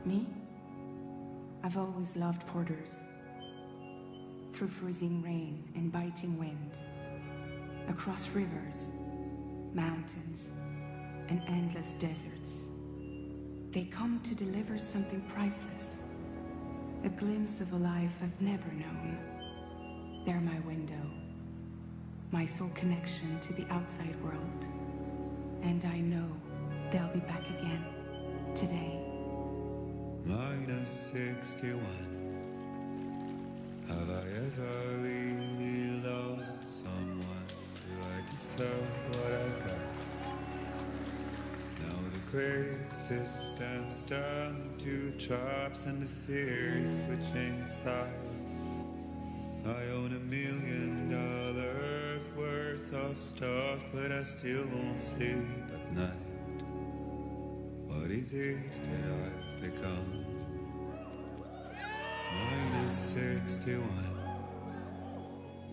Me? I've always loved porters. Through freezing rain and biting wind, across rivers, mountains, and endless deserts, they come to deliver something priceless, a glimpse of a life I've never known. They're my window, my sole connection to the outside world, and I know they'll be back again today. -61. Have I ever really loved someone? Do I deserve what I got? Now the gray system's turned to traps and the fear is switching sides. I own $1 million worth of stuff, but I still won't sleep at night. What is it that I've become? -61.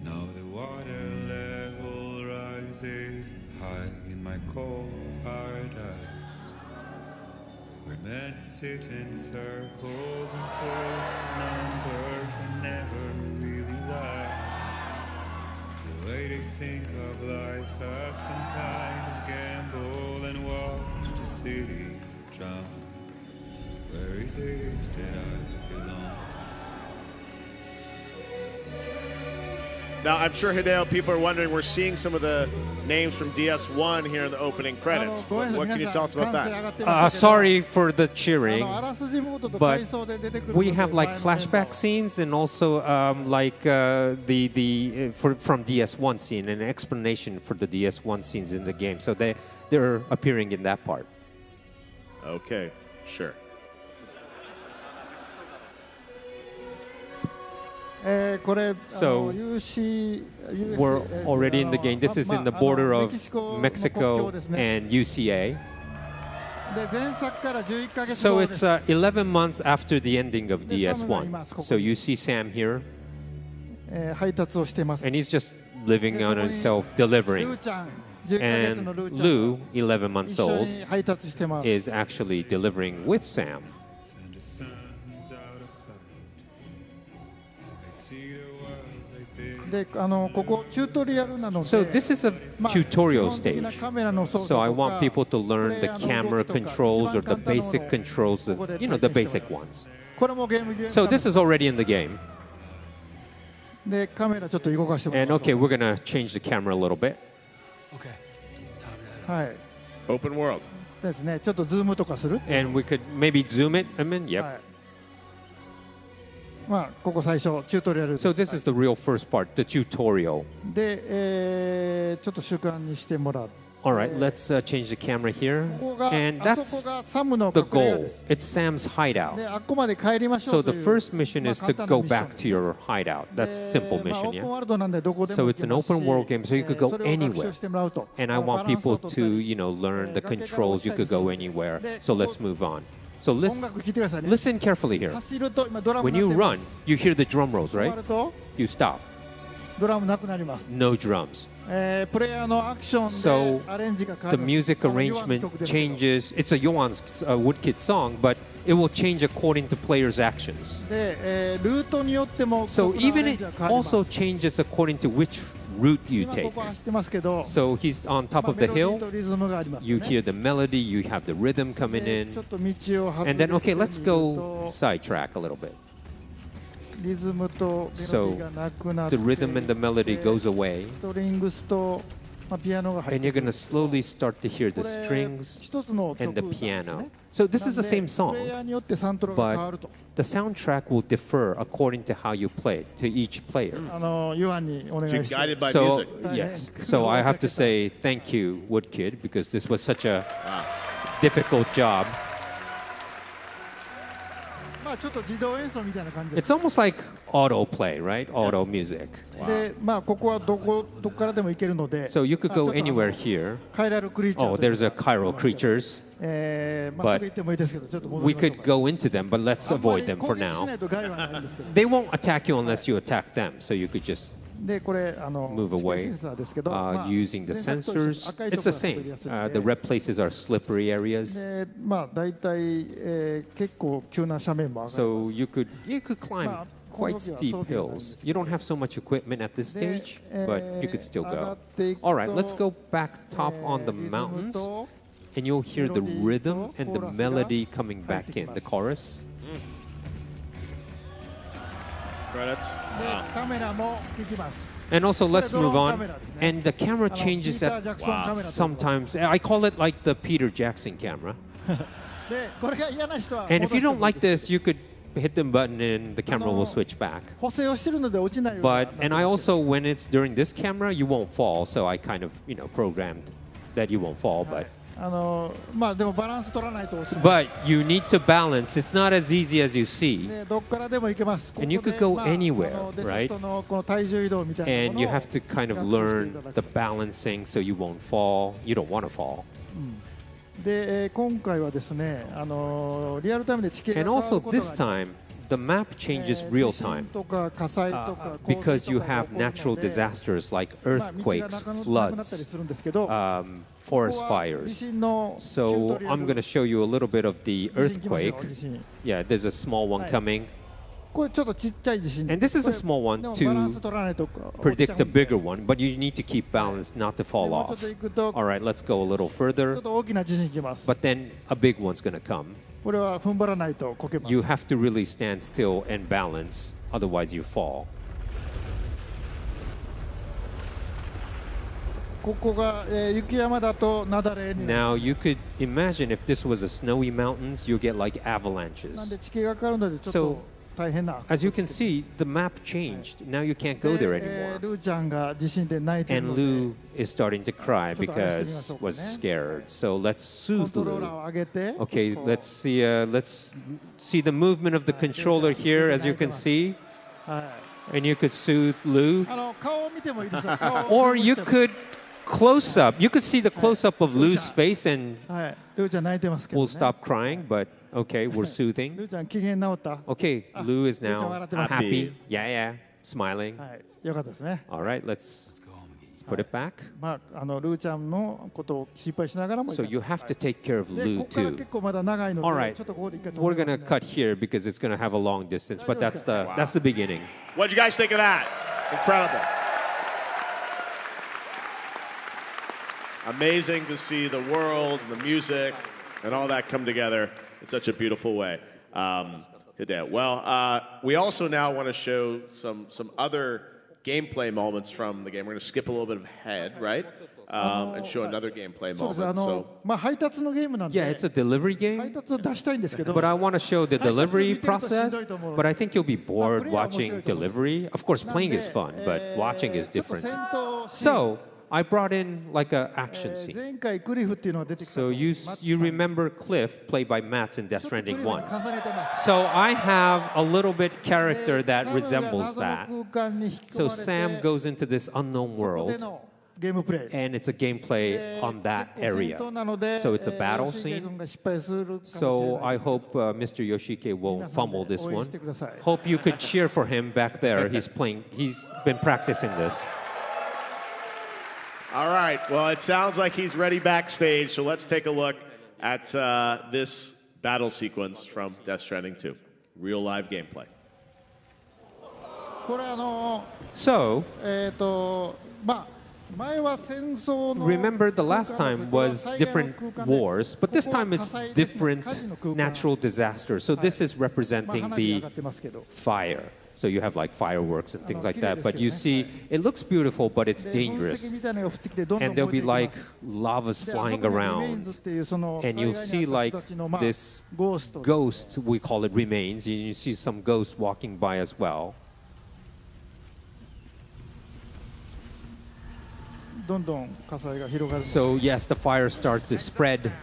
Now the water level rises high in my cold paradise. We're meant to sit in circles and talk numbers and never really lie. The way they think of life as some kind of gamble and watch the city drown. Where is it that I belong? Now, I'm sure, Hideo, people are wondering, we're seeing some of the names from DS1 here in the opening credits. What can you tell us about that? Sorry for the cheering, but we have like flashback scenes and also from DS1 scene, an explanation for the DS1 scenes in the game. So they're appearing in that part. Okay, sure. So we're already in the game. This is in the border of Mexico and UCA. So it's 11 months after the ending of DS1. So you see Sam here, and he's just living on himself, delivering. And Lou, 11 months old, is actually delivering with Sam. So this is a tutorial stage. So I want people to learn the camera controls or the basic controls, the basic ones. So this is already in the game. And okay, we're going to change the camera a little bit. Open world. And we could maybe zoom it. Yep. So this is the real first part, the tutorial. All right, let's change the camera here. And that's the goal. It's Sam's hideout. So the first mission is to go back to your hideout. That's a simple mission, yeah? So it's an open world game, so you could go anywhere. And I want people to, learn the controls. You could go anywhere. So let's move on. So listen carefully here. When you run, you hear the drum rolls, right? You stop. No drums. So the music arrangement changes. It's a Yohan's Woodkid song, but it will change according to players' actions. So even it also changes according to which route you take. So he's on top of the hill. You hear the melody. You have the rhythm coming in. And then, okay, let's go sidetrack a little bit. So the rhythm and the melody goes away. And you're going to slowly start to hear the strings and the piano. So this is the same song, but the soundtrack will differ according to how you play it, to each player. You're guided by music. Yes. So I have to say thank you, Woodkid, because this was such a difficult job. It's almost like auto play, right? Auto music. Wow. So you could go anywhere here. Oh, there's a chiral creatures. But we could go into them, but let's avoid them for now. They won't attack you unless you attack them, so you could just move away using the sensors. It's the same. The red places are slippery areas. So you could climb quite steep hills. You don't have so much equipment at this stage, but you could still go. All right, let's go back top on the mountains, and you'll hear the rhythm and the melody coming back in, the chorus. Credits. Wow. And also, let's move on. And the camera changes at sometimes. I call it like the Peter Jackson camera. And if you don't like this, you could hit the button and the camera will switch back. And I also, when it's during this camera, you won't fall. So I kind of, programmed that you won't fall. But you need to balance. It's not as easy as you see. And you could go anywhere, right? And you have to kind of learn the balancing so you won't fall. You don't want to fall. And also this time, the map changes real time because you have natural disasters like earthquakes, floods, forest fires. So I'm going to show you a little bit of the earthquake. Yeah, there's a small one coming. And this is a small one to predict the bigger one, but you need to keep balance not to fall off. All right, let's go a little further. But then a big one's going to come. You have to really stand still and balance, otherwise you fall. Now you could imagine if this was a snowy mountains, you get like avalanches. So as you can see, the map changed. Now you can't go there anymore. And Lou is starting to cry because was scared. So let's soothe Lou. Okay, let's see the movement of the controller here, as you can see. And you could soothe Lou. Or you could close up. You could see the close up of Lou's face and we'll stop crying, but okay, we're soothing. Okay, Lou is now happy. Yeah, smiling. All right, let's put it back. So you have to take care of Lou too. All right, we're gonna cut here because it's gonna have a long distance, but that's the beginning. What'd you guys think of that? Incredible. Amazing to see the world, and the music, and all that come together in such a beautiful way. Well, we also now want to show some other gameplay moments from the game. We're going to skip a little bit ahead, right? And show another gameplay moment. Yeah, it's a delivery game. But I want to show the delivery process. But I think you'll be bored watching delivery. Of course, playing is fun, but watching is different. So I brought in like an action scene. So you remember Cliff, played by Mats in Death Stranding 1. So I have a little bit character that resembles that. So Sam goes into this unknown world, and it's a gameplay on that area. So it's a battle scene. So I hope Mr. Yoshike won't fumble this one. Hope you could cheer for him back there. He's been practicing this. All right, well, it sounds like he's ready backstage, so let's take a look at this battle sequence from Death Stranding 2. Real live gameplay. So, remember the last time was different wars, but this time it's different natural disasters. So this is representing the fire. So you have like fireworks and things like that, but you see, it looks beautiful, but it's dangerous. And there'll be like lavas flying around. And you'll see like this ghost, we call it remains, and you see some ghosts walking by as well. So yes, the fire starts to spread.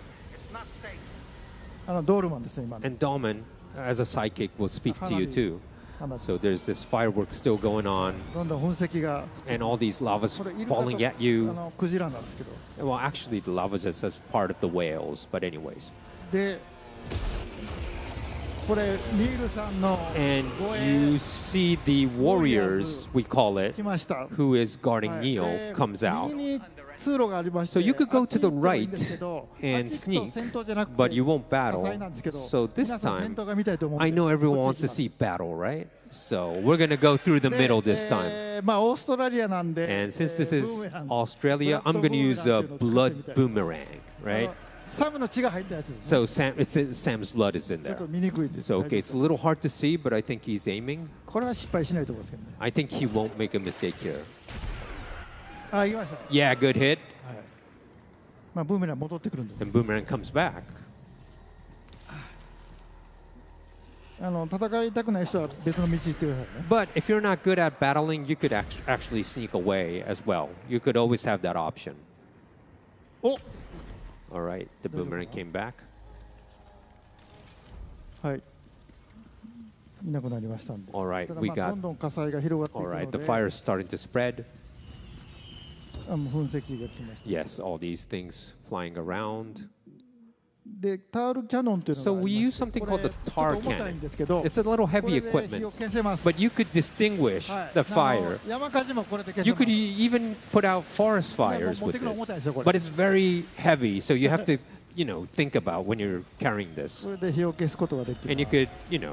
And Dolman, as a psychic, will speak to you too. So there's this fireworks still going on, and all these lavas falling at you. Well, actually, the lava is as part of the whales, but anyways. And you see the warriors, we call it, who is guarding Neil, comes out. So you could go to the right and sneak, but you won't battle. So this time, I know everyone wants to see battle, right? So we're going to go through the middle this time. And since this is Australia, I'm going to use a blood boomerang, right? So Sam's blood is in there. So okay, it's a little hard to see, but I think he's aiming. I think he won't make a mistake here. Yeah, good hit. And boomerang comes back. But if you're not good at battling, you could actually sneak away as well. You could always have that option. All right, the boomerang came back. All right, we got. All right, the fire is starting to spread. Yes, all these things flying around. So we use something called the tar cannon. It's a little heavy equipment, but you could distinguish the fire. You could even put out forest fires with this, but it's very heavy, so you have to, think about when you're carrying this. And you could,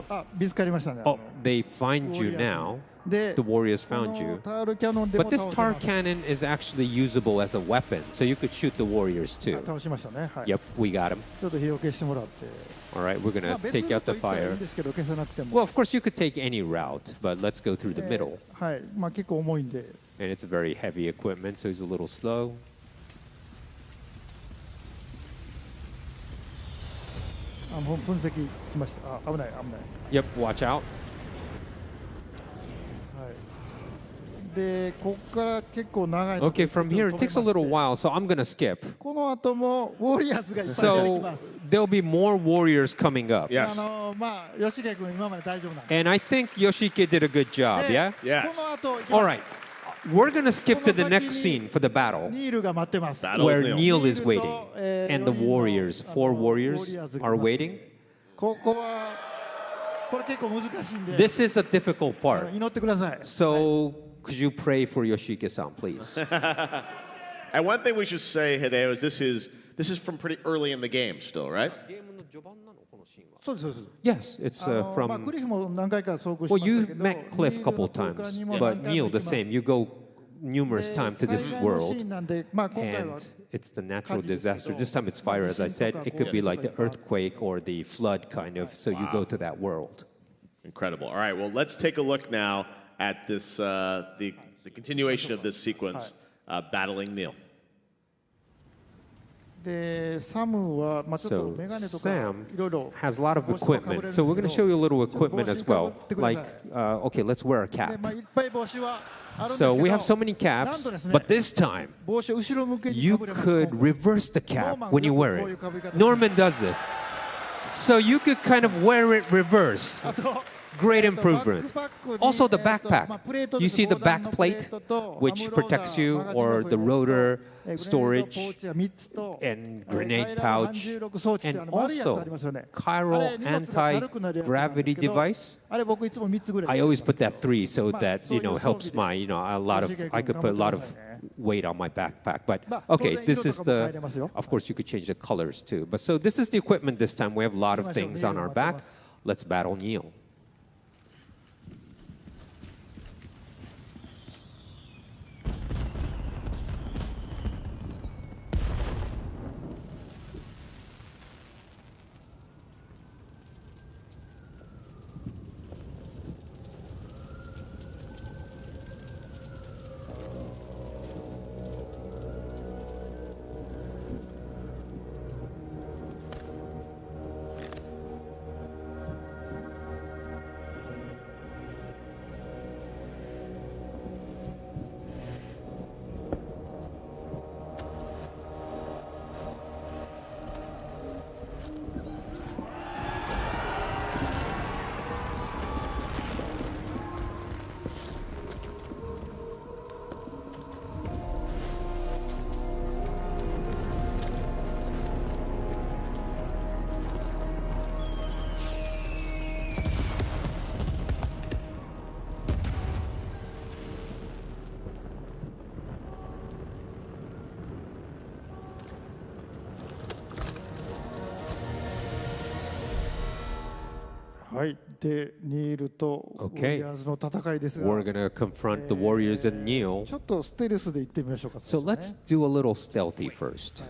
oh, they find you now. The warriors found you. But this tar cannon is actually usable as a weapon, so you could shoot the warriors too. Yep, we got him. All right, we're going to take out the fire. Well, of course, you could take any route, but let's go through the middle. And it's a very heavy equipment, so he's a little slow. Yep, watch out. Okay, from here it takes a little while, so I'm going to skip. So there'll be more warriors coming up. Yes. And I think Yoshike did a good job, yeah? Yes. All right. We're going to skip to the next scene for the battle, where Neil is waiting, and the warriors, 4 warriors, are waiting. This is a difficult part. So could you pray for Yoshike-san, please? And one thing we should say, Hideo, is this is from pretty early in the game still, right? Yes, it's from... Well, you met Cliff a couple times, but Neil the same. You go numerous times to this world, and it's the natural disaster. This time it's fire, as I said. It could be like the earthquake or the flood, kind of, so you go to that world. Incredible. All right, well, let's take a look now at this, the continuation of this sequence, battling Neil. So Sam has a lot of equipment. So we're going to show you a little equipment as well. Like, okay, let's wear a cap. So we have so many caps, but this time you could reverse the cap when you wear it. Norman does this. So you could kind of wear it reverse. Great improvement. Also the backpack. You see the back plate, which protects you, or the rotor storage, and grenade pouch, and also chiral anti-gravity device. I always put that 3 so that, helps my, I could put a lot of weight on my backpack. But okay, this is the, of course you could change the colors too. But so this is the equipment this time. We have a lot of things on our back. Let's battle Neil. はい。で、ニールとウォリアーズの戦いですが、we're gonna confront the warriors and Neil. ちょっとステルスで行ってみましょうか。So let's do a little stealthy first.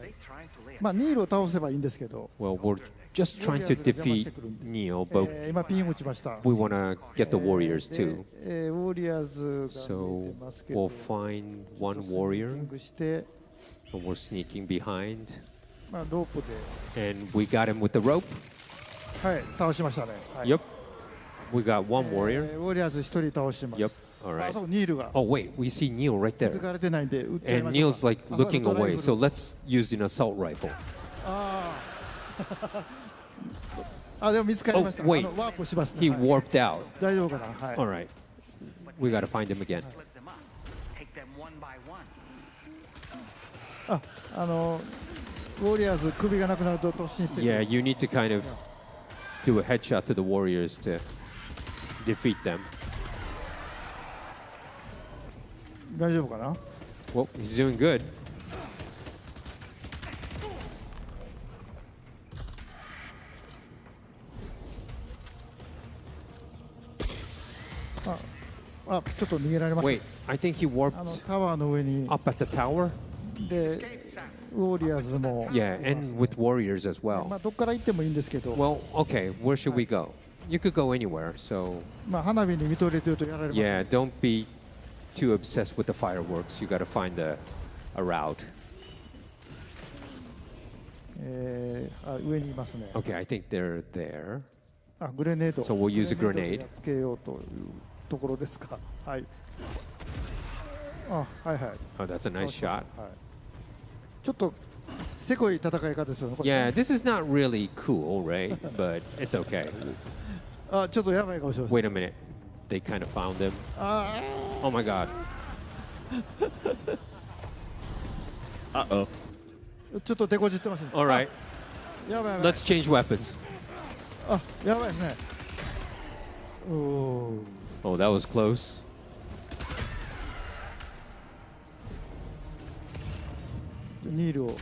まあニールを倒せばいいんですけど。Well, we're just trying to defeat Neil, but 今ピン打ちました。we wanna get the warriors too. ウォリアーズが So 見てますけど、 we'll find one warrior, スニーキングして、 and we're sneaking behind. まあロープで。And we got him with the rope. はい、倒しましたね。はい、Yep. We got one warrior. ウォリアーズ一人倒してます。Yep. All あ、 right. そうニールが。Oh wait, we see Neil right 気づ there. かれてないんで撃っちゃい And ましょうか。 Neil's like あ、そう looking ドライ away. ブ So ル let's use an assault rifle. ああ、でも見つかりました。Oh, wait. ワープしますね。 He はい warped out. 大丈夫かな。はい。 All right. We gotta find him again. あ、ウォリアーズ首がなくなると突進してくる。 Yeah, you need to kind of do a headshot to the warriors to defeat them. 大丈夫かな。 Well, he's doing good. あ、ちょっと逃げられまし Wait, I think he た。warped タワーの上に up at the tower. でウォリアーズも。 Yeah, and with warriors as ま well. あどっから行ってもいいんですけど、 Well, okay, where should we go? You could go anywhere, so まあ花火に見とれてるとやられます。 yeah, don't be too obsessed with the fireworks. You gotta find a route. あ、上にいますね。 Okay, I think they're there. あ、グレネード。 So we'll use a グレ grenade. ネードでやっつけようというところですか。はい。あ、はいはい。 Oh, that's a nice shot. はい。ちょっとせこい戦い方ですよね。これ Yeah, this is not really cool, right? But it's okay. あ、ちょっとやばいかもしれません。 Wait a minute. They kind of found him. あ Oh my god. Uh-oh. ー、ちょっと手こじってますね。 All right, あ、やばいやばい。 let's change weapons. あ、やばいですね。おお。 Oh, that was close. ニールを。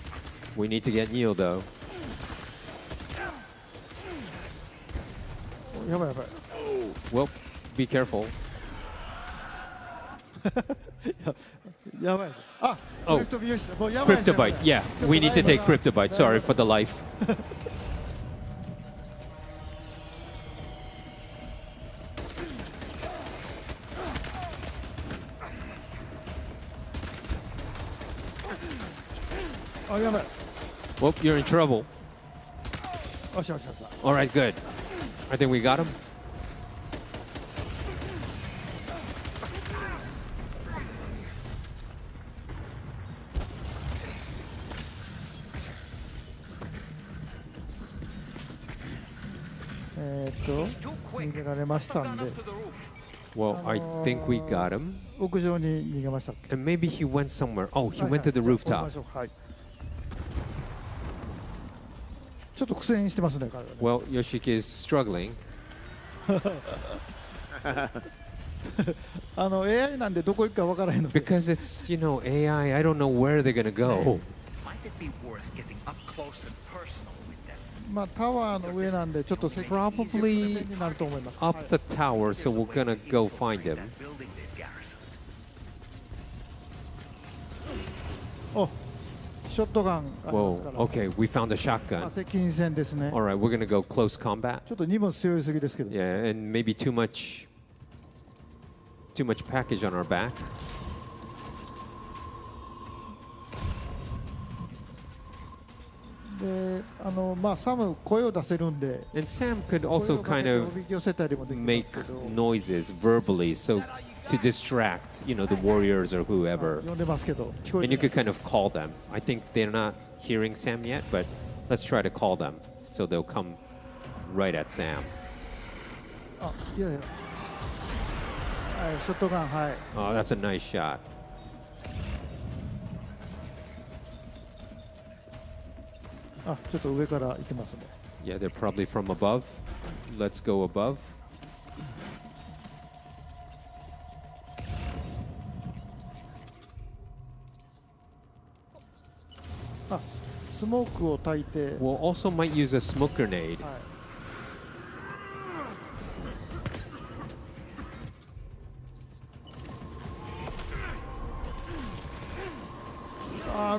We need to get Neil, though. やばいやばい。 Well, be careful. やばいです。あ、 Oh. クリプト美容室。もうやばいですね。 Cryptobite. Yeah, we need to take Cryptobite. Sorry for the life. あ、やばい。 Well, you're in trouble. よしよしよし。 All right, good. I think we got him. 逃げられましたんで、 Well, I think we got him. 屋上に逃げましたっけ。 And maybe he went somewhere. Oh, he went to the はい rooftop. はい。ちょっと苦戦してますね、彼はね。 Well, Yoshiki is struggling. AI なんでどこ行くかわからへんので。 Because it's, you know, AI, I don't know where they're going to go. Might it be worth getting up close and personal with them? まあタワーの上なんでちょっと接近 Probably 戦になると思います。 Up はい the tower, so we're going to go find him. That building they've garrisoned. お、ショットガンあります Whoa, から。 okay, we found a まあ shotgun. 接近戦ですね。 All right, we're going to go close combat. ちょっと荷物強いすぎですけど。 Yeah, and maybe too much package on our back. で、まあサム声を出せるんで。 And Sam could 声 also をか kind けてお of びき寄せたりもできま make すけど。 noises verbally, so to distract, you know, the warriors or whoever. 呼んでますけど。聞こえ And you て could kind of call them. I think they're not hearing Sam yet, but let's try to call them so they'll come right at Sam. あ、いやいや。はい、ショットガン、はい。 Oh, that's a nice shot. あ、ちょっと上から行きますね。 Yeah, they're probably from above. Let's go above. あ、スモークを焚いて。 We'll also might use a smoke grenade. はい。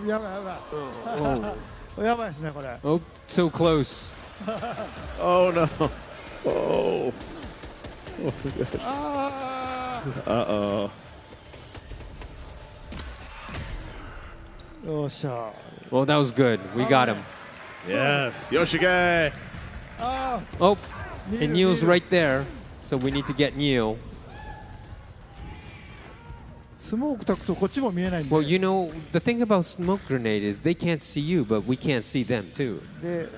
やばいやばい。やばいですねこれ。Oh, so close. Oh no. Oh. Uh-oh. よっしゃ。 Well, that was good. We got him. Yes. Yoshige. Oh, and Neil's right there. So we need to get Neil. スモーク焚くとこっちも見えないんで。 Well, you know, the thing about smoke grenade is they can't see you, but we can't see them too. で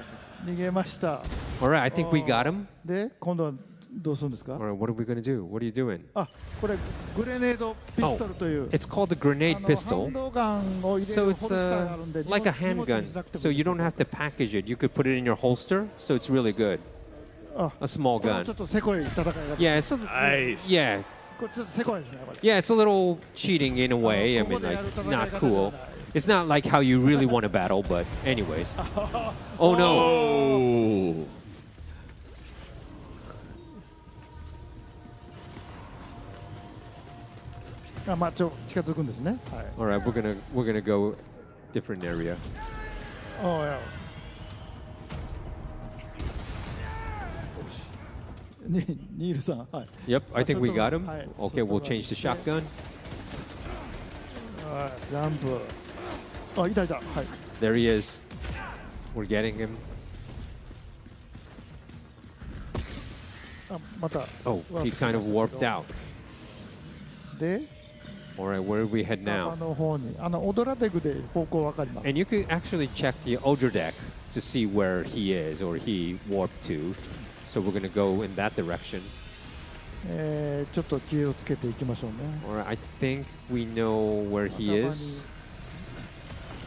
逃げました。 All right, I think we got him. で今度はどうするんですか All？right, what are we going to do? What are you doing? あ、これグレネードピストルという。 It's called the grenade ハン pistol. ドガンを入れ So る it's ホルスターがあるんで、 like a 荷物に handgun. しなくても So you don't have to package it. You could put it in your holster. So it's really good. あ、 A small これは gun. ちょっとせこい戦いが。 Yeah, it's a, Nice. yeah, これちょっとせこいですねこれ。 yeah. It's a little cheating in a way. I mean, like not cool. It's not like how you really want to battle, but anyways. Oh no! Oh. あ、まあ近づくんですね。はい。 All right, we're gonna go different area. おや。ニールさん、はい。 Yep, I think we got him. Hi. Okay, we'll change the shotgun. はい、ジャンプ。あ、いたいた。はい。 There he is. We're getting him. あ、また。 Oh, he kind of warped out. で、 All right, where do we head あ now? の方に、オドラデグで方向わかります。 And you could actually check the Ultra deck to see where he is or he warped to. So we're gonna go in that direction. ちょっと気をつけていきましょうね。 All right, I think we know where he is.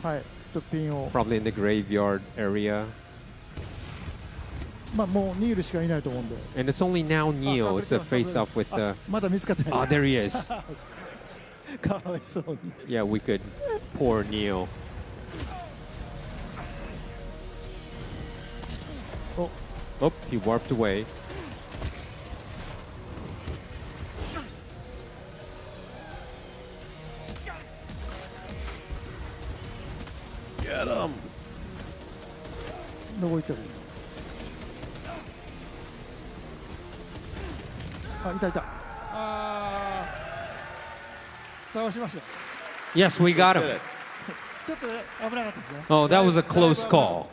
はい、ちょっとピンを。 Probably in the graveyard area. まあもうニールしかいないと思うんで。 And it's only now Neo. It's a face-off with the. まだ見つかってない。 Oh, there he is. かわいそうに。 Yeah, we could pour Neo. お、 Oh, he warped away. Get him. どこ行ってる？あ、いたいた。あー、倒しました。 Yes, we got him. ちょっとね危なかったですね。 Oh, that was a close call.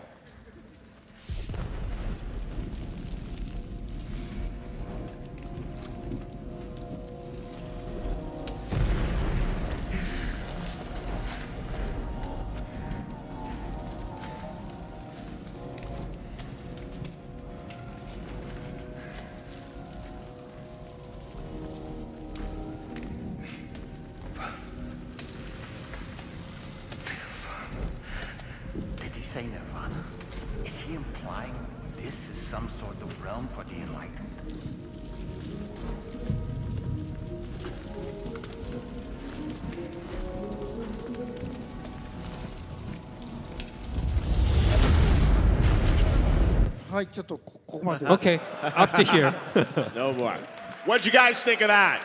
Did he say Nirvana? Is he implying this is some sort of realm for the enlightened?はい、ちょっとここまで。 Okay, up to here. No more. What'd you guys think of that?